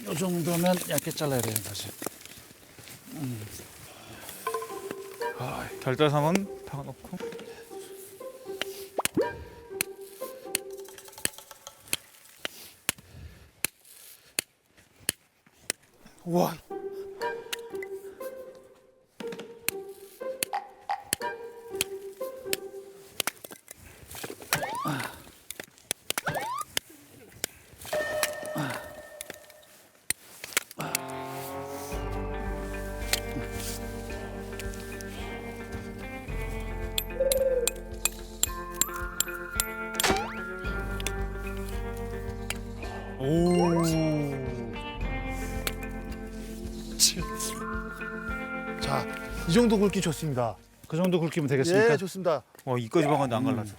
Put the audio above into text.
이 정도면 얇게 잘라야 되는 거지. 결자삼은 박아놓고. 우와. 오. 자, 이 정도 굵기 좋습니다. 그 정도 굵기면 되겠습니까? 예, 좋습니다. 와 이까지 박았는데 안 갈라져.